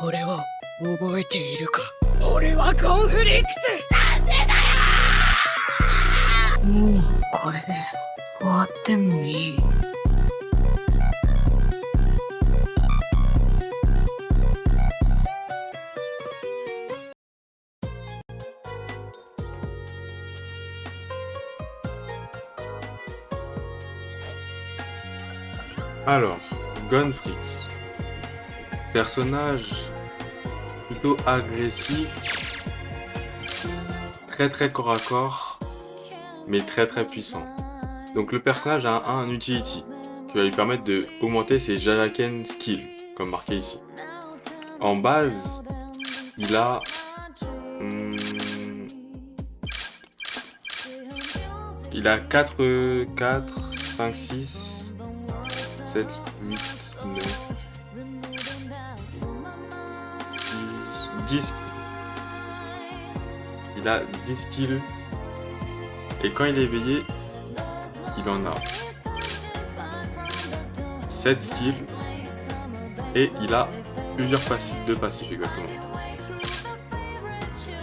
俺を覚えているか。俺はコンフリックス。なんでだよ。もうこれで終わってもいい。Alors, Gunfrix. Personnage plutôt agressif, très corps à corps, mais très puissant. Donc le personnage a un utility qui va lui permettre de augmenter ses Jayaken skills, comme marqué ici. En base, il a il a 4, 5, 6, 7, 8, 9, 10. Il a 10 skills. Et quand il est éveillé, il en a 7 skills. Et il a plusieurs passifs, 2 passifs exactement.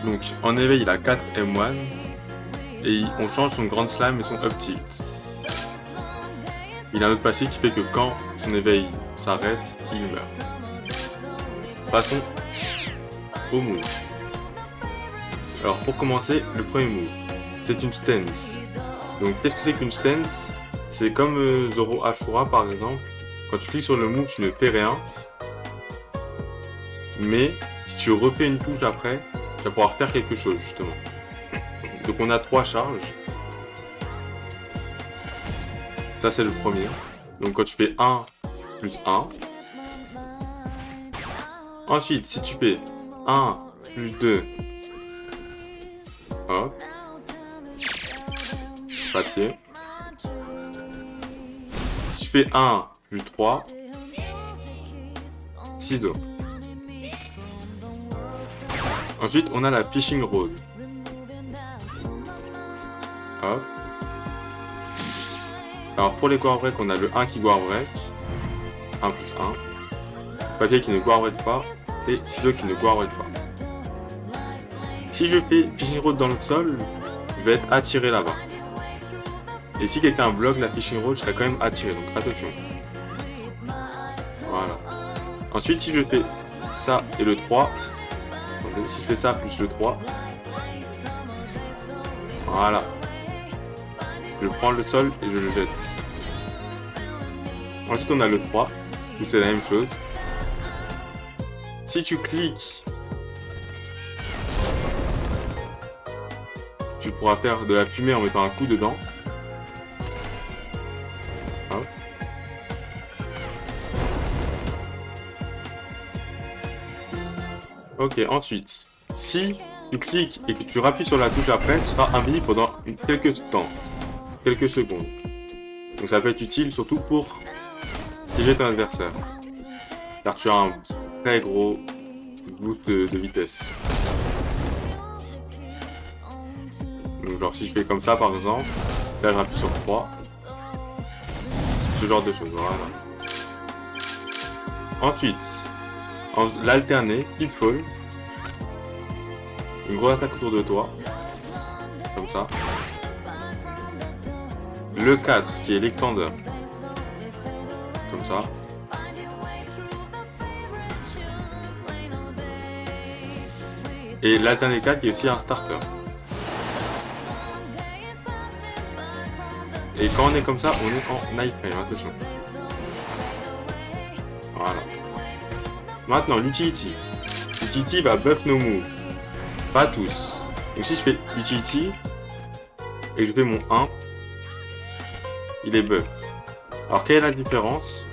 Donc en éveil, il a 4 M1. Et on change son Grand Slam et son Up Tilt. Il a un autre passif qui fait que quand son éveil s'arrête, il meurt. Passons au move. Alors pour commencer, le premier move, c'est une stance. Donc qu'est-ce que c'est qu'une stance? C'est comme Zoro Ashura par exemple. Quand tu cliques sur le move, tu ne fais rien. Mais si tu refais une touche après, tu vas pouvoir faire quelque chose justement. Donc on a 3 charges. Ça c'est le premier. Donc quand tu fais 1 plus 1. Ensuite si tu fais 1 plus 2. Hop. Papier. Si tu fais 1 plus 3. Ciseaux. Ensuite on a la Fishing Rod. Hop. Alors pour les Guard Break, on a le 1 qui Guard Break. 1 plus 1. Papier qui ne Guard Break pas. Et ciseaux qui ne Guard Break pas. Si je fais Fishing Rod dans le sol, je vais être attiré là-bas. Et si quelqu'un bloque la Fishing Rod, je serai quand même attiré. Donc attention. Voilà. Ensuite si je fais ça et le 3. Si je fais ça plus le 3. Voilà. Je prends le sol et je le jette. Ensuite on a le 3, où c'est la même chose. Si tu cliques, tu pourras faire de la fumée en mettant un coup dedans. Hop. Ok, ensuite, si tu cliques et que tu rappuies sur la touche après, tu seras invisible pendant quelques secondes. Donc ça peut être utile surtout pour piéger ton adversaire. Car tu as un très gros boost de vitesse. Donc genre si je fais comme ça par exemple, là je rappuie sur 3. Ce genre de choses, voilà. Ensuite, l'alterner, Pitfall. Une grosse attaque autour de toi. Comme ça. Le 4 qui est l'extender. Comme ça. Et l'alterner 4 qui est aussi un starter. Et quand on est comme ça, on est en night frame, attention. Voilà. Maintenant, l'utility. L'utility va buff nos moves. Pas tous. Donc si je fais utility et que je fais mon 1, il est buff. Alors quelle est la différence?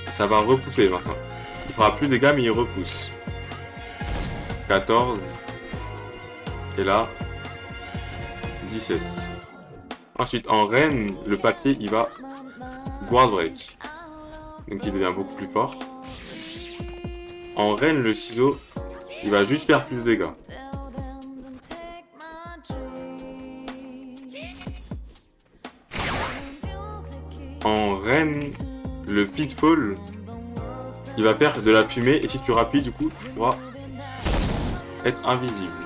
Ça va repousser maintenant. Il fera plus de dégâts mais il repousse. 14. Et là, 17. Ensuite en reine, le papier il va Guard Break. Donc il devient beaucoup plus fort. En reine, le ciseau, il va juste faire plus de dégâts. En reine, le pitfall, il va faire de la fumée et si tu rappuies du coup tu pourras être invisible.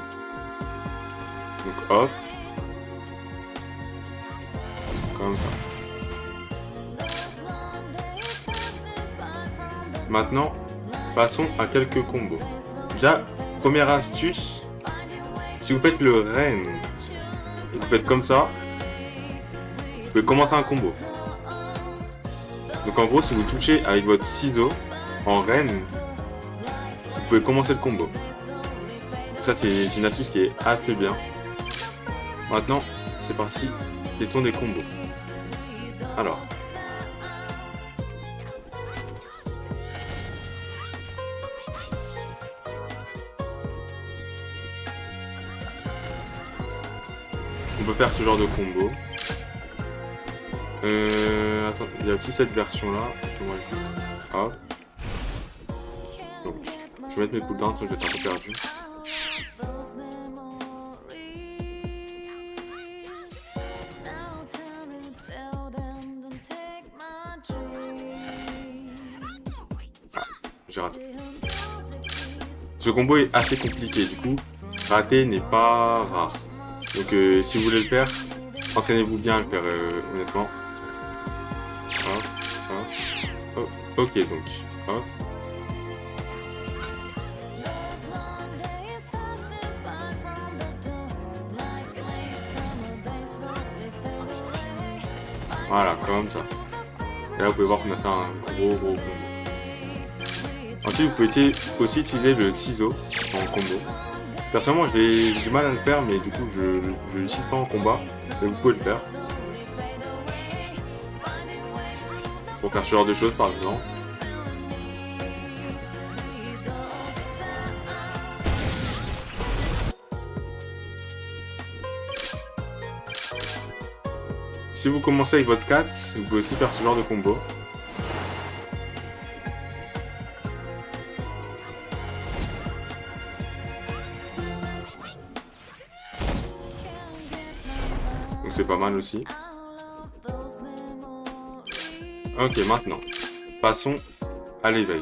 Donc hop. Comme ça. Maintenant, passons à quelques combos. Déjà, première astuce, si vous faites le reine et que vous faites comme ça, vous pouvez commencer un combo. Donc en gros, si vous touchez avec votre ciseau en reine, vous pouvez commencer le combo. Ça c'est une astuce qui est assez bien. Maintenant, c'est parti, question des combos. Alors. On peut faire ce genre de combo. Attends, il y a aussi cette version là. Hop. Donc, je vais mettre mes cooldowns, sinon je vais être un peu perdu. Ah, j'ai raté. Ce combo est assez compliqué, du coup, rater n'est pas rare. Donc si vous voulez le faire, entraînez-vous bien à le faire honnêtement. Hop, hop, hop. Ok donc, hop. Voilà, comme ça. Et là vous pouvez voir qu'on a fait un gros combo. Ensuite vous pouvez aussi utiliser le ciseau en combo. Personnellement, j'ai du mal à le faire, mais du coup, je l'utilise pas en combat. Mais vous pouvez le faire. Pour faire ce genre de choses, par exemple. Si vous commencez avec votre 4, vous pouvez aussi faire ce genre de combo. Donc c'est pas mal aussi. Ok, maintenant, passons à l'éveil.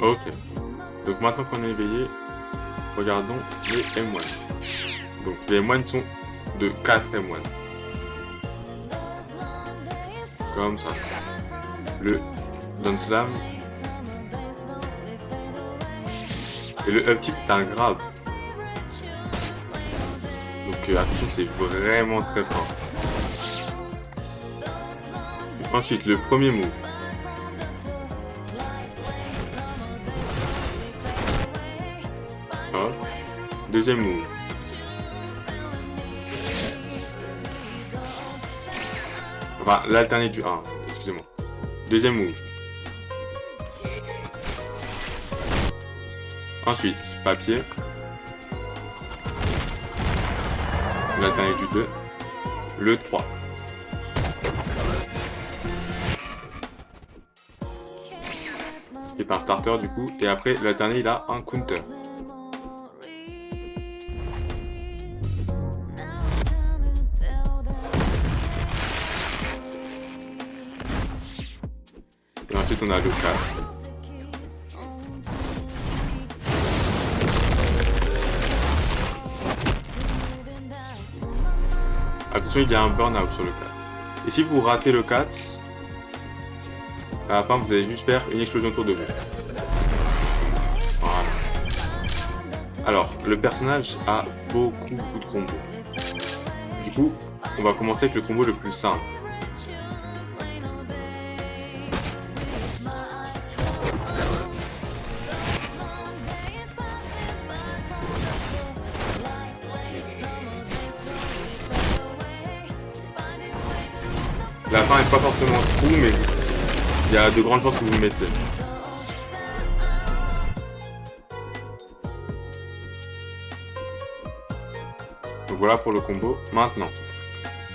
Ok, donc maintenant qu'on est éveillé, regardons les M1. Donc les M1 sont de 4 M1. Comme ça. Le down slam. Et le up tilt est un grab. Donc attention, c'est vraiment très fort. Ensuite, le premier move. Hop. Deuxième move. Enfin, l'alterné du 1, excusez-moi. Deuxième move. Ensuite, papier. L'alterné du 2. Le 3. C'est un starter du coup. Et après, l'alterné il a un counter. Et ensuite on a le 4. Attention, il y a un burn-out sur le 4. Et si vous ratez le 4, à la fin vous allez juste faire une explosion autour de vous. Voilà. Alors, le personnage a beaucoup de combos. Du coup, on va commencer avec le combo le plus simple. La fin est pas forcément trou, mais il y a de grandes chances que vous le mettiez. Donc voilà pour le combo. Maintenant,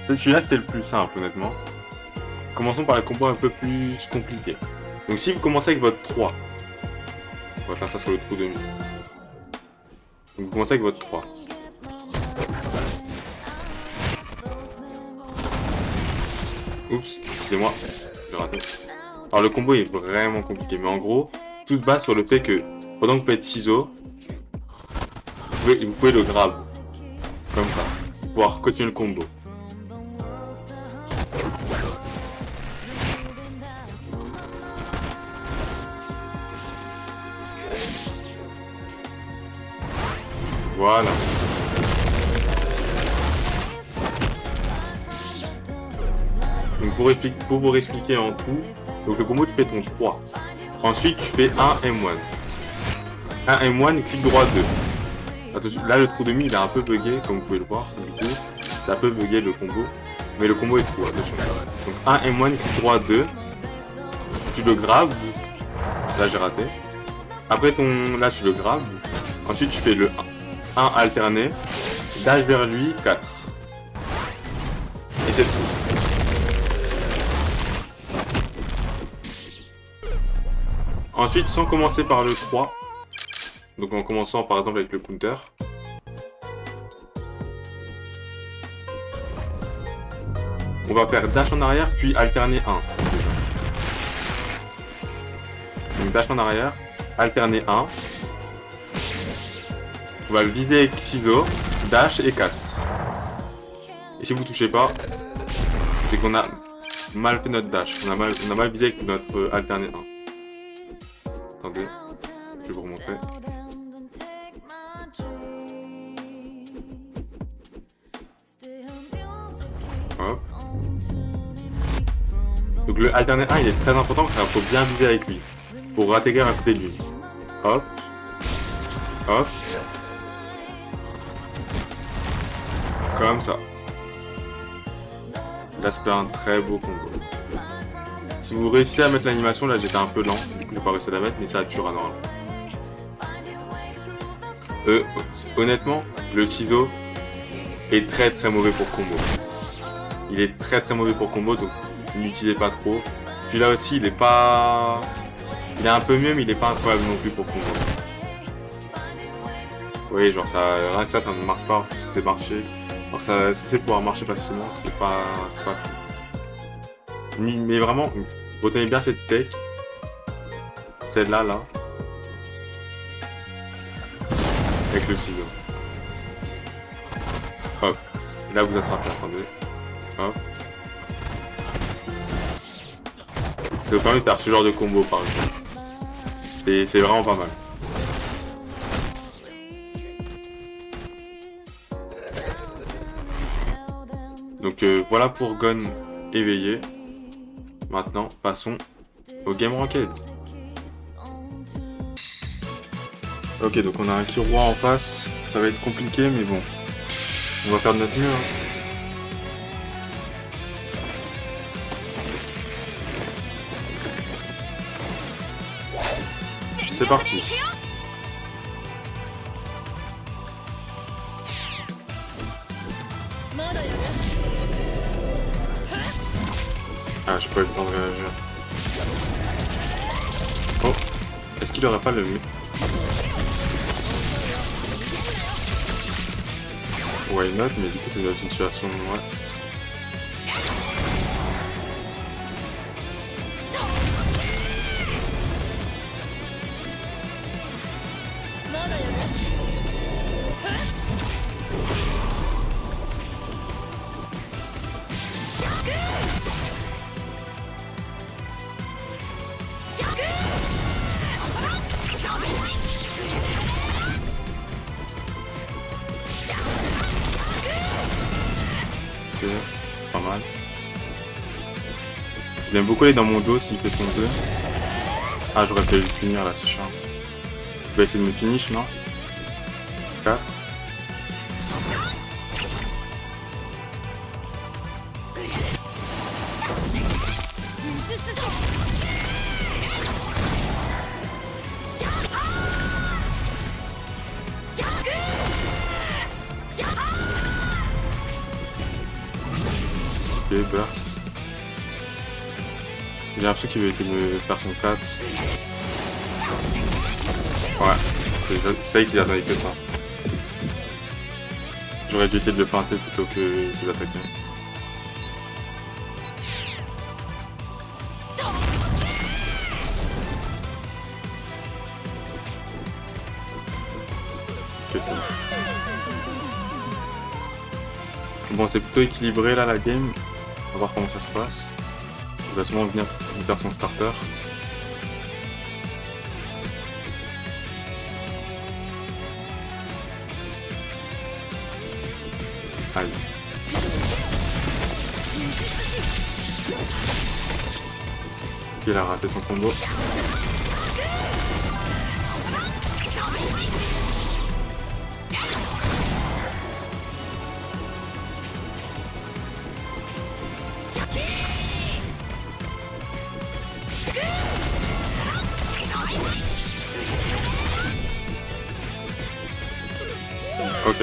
celui-là c'était le plus simple honnêtement. Commençons par le combo un peu plus compliqué. Donc si vous commencez avec votre 3, On va faire ça sur le trou de mi. Donc vous commencez avec votre 3. Oups, excusez-moi, j'ai raté. Alors le combo est vraiment compliqué, mais en gros, tout se base sur le fait que pendant que vous faites ciseaux, vous pouvez le grab, comme ça, pour pouvoir continuer le combo. Voilà. Donc pour vous expliquer en tout, donc le combo tu fais ton 3. Ensuite tu fais un M1. Un M1, clic droit 2. Attention, là le trou de mi il est un peu bugué comme vous pouvez le voir. Du coup, ça peut bugger le combo. Mais le combo est tout, attention. Donc un M1, clic droit 2. Tu le grabes. Là j'ai raté. Après là tu le grabes. Ensuite tu fais le 1 alterné. Dash vers lui, 4. Et c'est tout. Ensuite, sans commencer par le 3, donc en commençant par exemple avec le counter, on va faire dash en arrière puis alterner 1. Donc dash en arrière, alterner 1. On va le viser avec ciseaux, dash et 4. Et si vous touchez pas, c'est qu'on a mal fait notre dash, on a mal visé avec notre alterné 1. Attendez, je vais vous remontrer. Hop. Donc le alterné 1 il est très important car il faut bien viser avec lui pour atterrir à côté de lui. Hop. Hop. Comme ça. Là c'est un très beau combo. Si vous réussissez à mettre l'animation, là j'étais un peu lent, du coup j'ai pas réussi à la mettre, mais ça tuera normalement. Honnêtement, le ciseau est très très mauvais pour combo. Il est très très mauvais pour combo, donc n'utilisez pas trop. Celui-là aussi, il est pas... Il est un peu mieux, mais il est pas incroyable non plus pour combo. Oui, genre ça, rien que ça ne marche pas, c'est ce que c'est marché. Alors ça, c'est pouvoir marcher facilement, c'est pas cool. Mais vraiment, retenez bien cette tech. Celle-là, là. Avec le ciseau. Hop. Et là, vous attrapez, attendez. Hop. Ça vous permet de faire ce genre de combo, par exemple. C'est vraiment pas mal. Donc voilà pour Gon éveillé. Maintenant, passons au Game Ranked. Ok, donc on a un Kiroir en face. Ça va être compliqué, mais bon. On va faire de notre mieux. Hein. C'est parti. Ah, j'ai pas eu le temps de réagir. Oh, est-ce qu'il aurait pas le... Why not, mais du coup c'est dans une situation... Ouais. Pas mal. Il aime beaucoup aller dans mon dos s'il fait ton 2. Ah, j'aurais pu le finir là, c'est chiant. Il va essayer de me finish, non? 4. Ok, burst. J'ai l'impression qu'il veut essayer de me faire son 4. Ouais, je savais qu'il attendait que ça. J'aurais dû essayer de le planter plutôt que ses d'attaquer. Ok, c'est bon. Bon, c'est plutôt équilibré là la game. On va voir comment ça se passe. Il va sûrement venir faire son starter. Aïe. Il a raté son combo. Ok,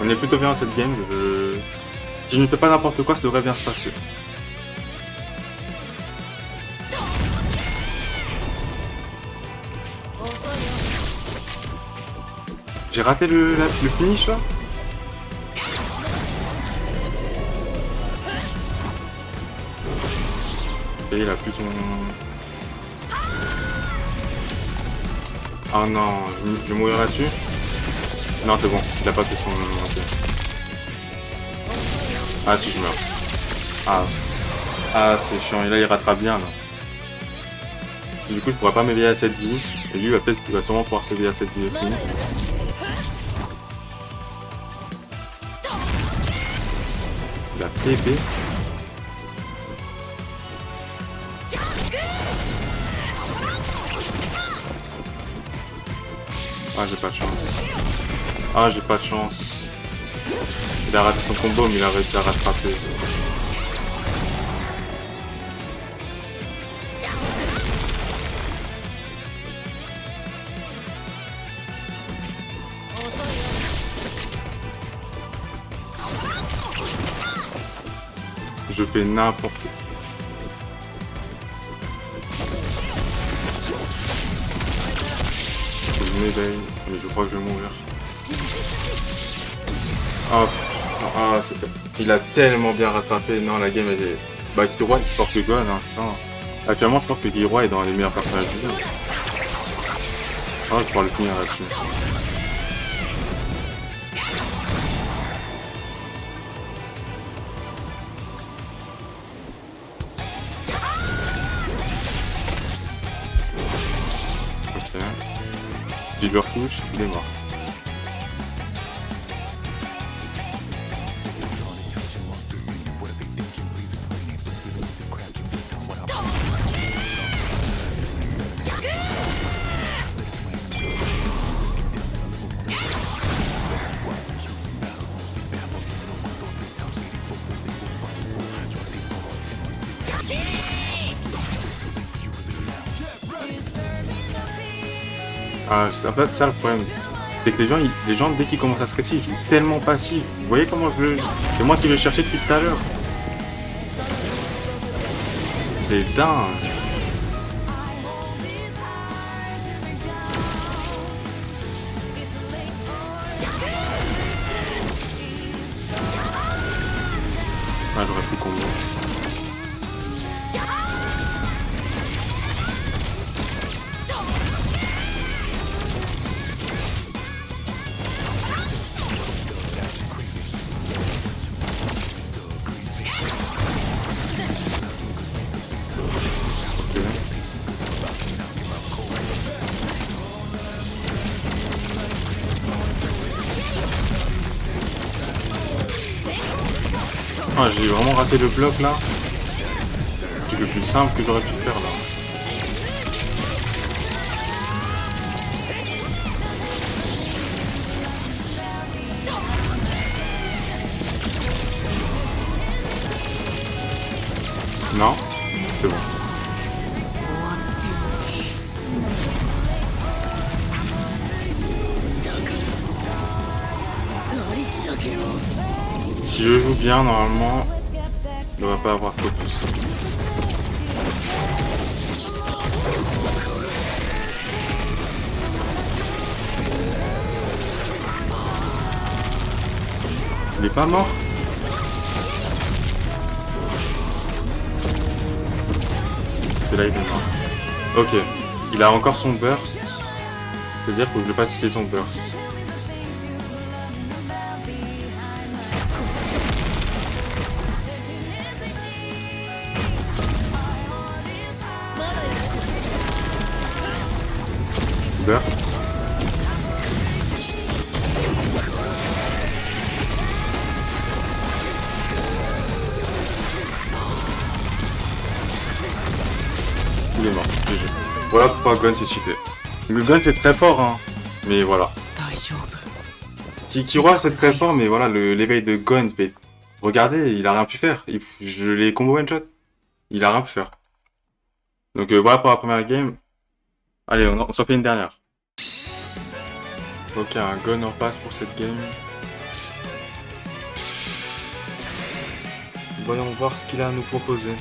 on est plutôt bien dans cette game. Si je ne fais pas n'importe quoi, ça devrait bien se passer. J'ai raté le finish là. Et il a plus son... Ah non, je vais mourir là-dessus. Non, c'est bon, il a pas fait son... Okay. Ah si, je meurs. Ah c'est chiant, et là il rattrape bien là. Du coup je pourrais pas m'éveiller à cette vie. Et lui il va sûrement pouvoir s'éveiller à cette vie aussi. Il a TP. Ah j'ai pas de chance. Ah j'ai pas de chance. Il a raté son combo mais il a réussi à rattraper. Je fais n'importe quoi. Je m'éveille, mais je crois que je vais mourir. Ah putain, ah c'est fait. Il a tellement bien rattrapé. Non, la game elle est... Bah Killua il porte que Gohan, hein, c'est ça. Actuellement je pense que Killua est dans les meilleurs personnages du jeu. Ah, je pourrais le finir là-dessus. Ok. Digger touche, il est mort. Ah, en fait, c'est ça le problème. C'est que les gens, dès qu'ils commencent à se réciter, ils jouent tellement passif. Vous voyez comment je le... C'est moi qui le cherchais depuis tout à l'heure. C'est dingue. Ah, j'aurais pu combo. Ah, j'ai vraiment raté le bloc là. C'est le plus simple que j'aurais pu faire là. Non, c'est bon. Si je joue bien, normalement, il ne devrait pas avoir trop de soucis. Il est pas mort? Et là il est mort. Ok. Il a encore son burst. C'est-à-dire faut que je fasse cesser son burst. Burst. Il est mort. GG. Voilà pourquoi Gon c'est cheaté. Le Gon c'est très fort hein. Mais voilà. Killua c'est très fort mais voilà l'éveil de Gon. Mais regardez, il a rien pu faire. Je l'ai combo one shot. Il a rien pu faire. Donc voilà pour la première game. Allez, on s'en fait une dernière. Ok, un Gon en passe pour cette game. Voyons voir ce qu'il a à nous proposer.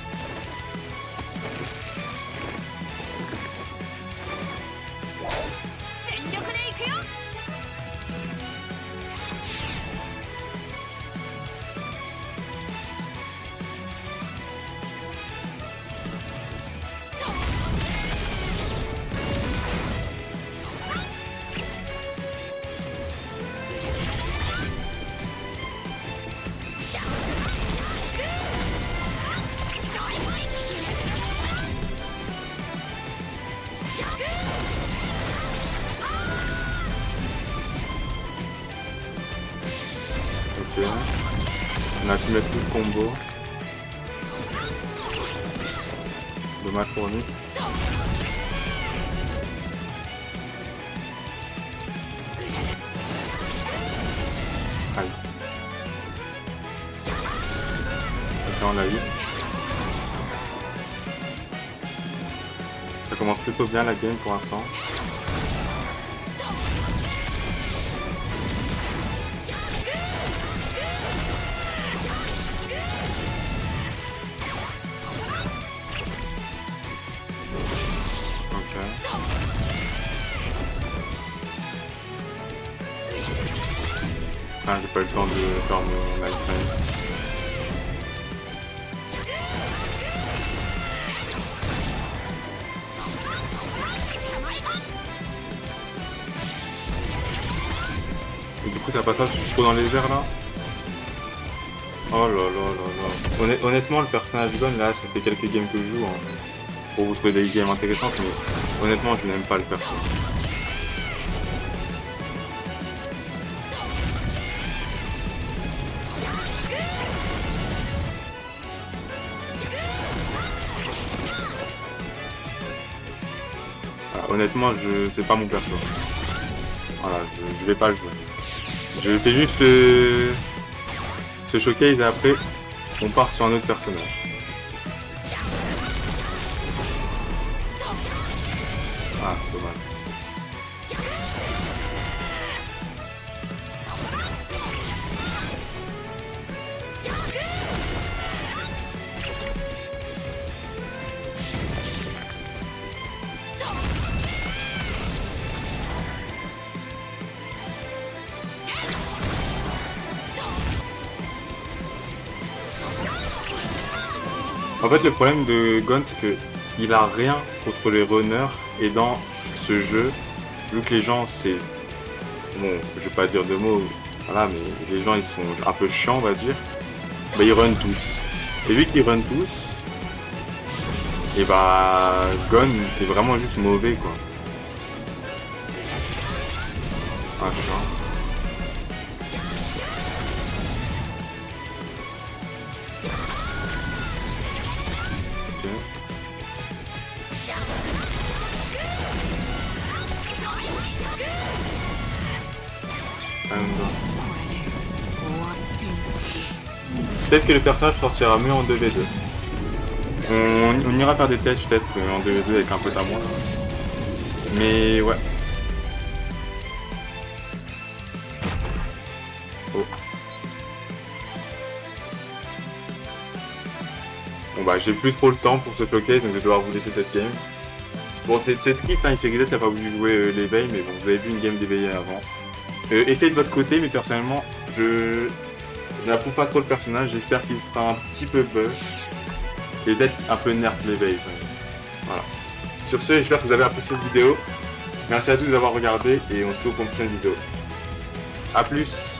Ok. On a pu mettre tout le combo. Dommage pour nous. Aïe. Ok, on l'a eu. Ça commence plutôt bien la game pour l'instant. Ah, j'ai pas eu le temps de faire mon lifetime. Et du coup, ça passe pas trop dans les airs là? Oh là là là là. Honnêtement, le personnage Gon là, ça fait quelques games que je joue. Hein, pour vous trouver des games intéressantes, mais honnêtement, je n'aime pas le personnage. Honnêtement, c'est pas mon perso. Voilà, je vais pas le jouer. Je fais juste ce showcase et après, on part sur un autre personnage. Ah, dommage. En fait, le problème de Gon, c'est que il a rien contre les runners et dans ce jeu, vu que les gens, c'est... Bon, je vais pas dire de mots, voilà, mais les gens, ils sont un peu chiants, on va dire. Bah, ils run tous. Et vu qu'ils run tous, et bah, Gon est vraiment juste mauvais, quoi. Ah, chiant. Peut-être que le personnage sortira mieux en 2v2. On ira faire des tests peut-être en 2v2 avec un pote à moi. Mais ouais. Oh. Bon bah j'ai plus trop le temps pour ce showcase, donc je vais devoir vous laisser cette game. Bon, cette clip, hein, XYZ n'a pas voulu jouer l'éveil, mais bon, vous avez vu une game d'éveillé avant. Essayez de votre côté, mais personnellement, Je n'approuve pas trop le personnage, j'espère qu'il fera un petit peu buzz. Et peut-être un peu nerf l'éveil. Voilà. Sur ce, j'espère que vous avez apprécié cette vidéo. Merci à tous d'avoir regardé et on se retrouve pour une prochaine vidéo. A plus.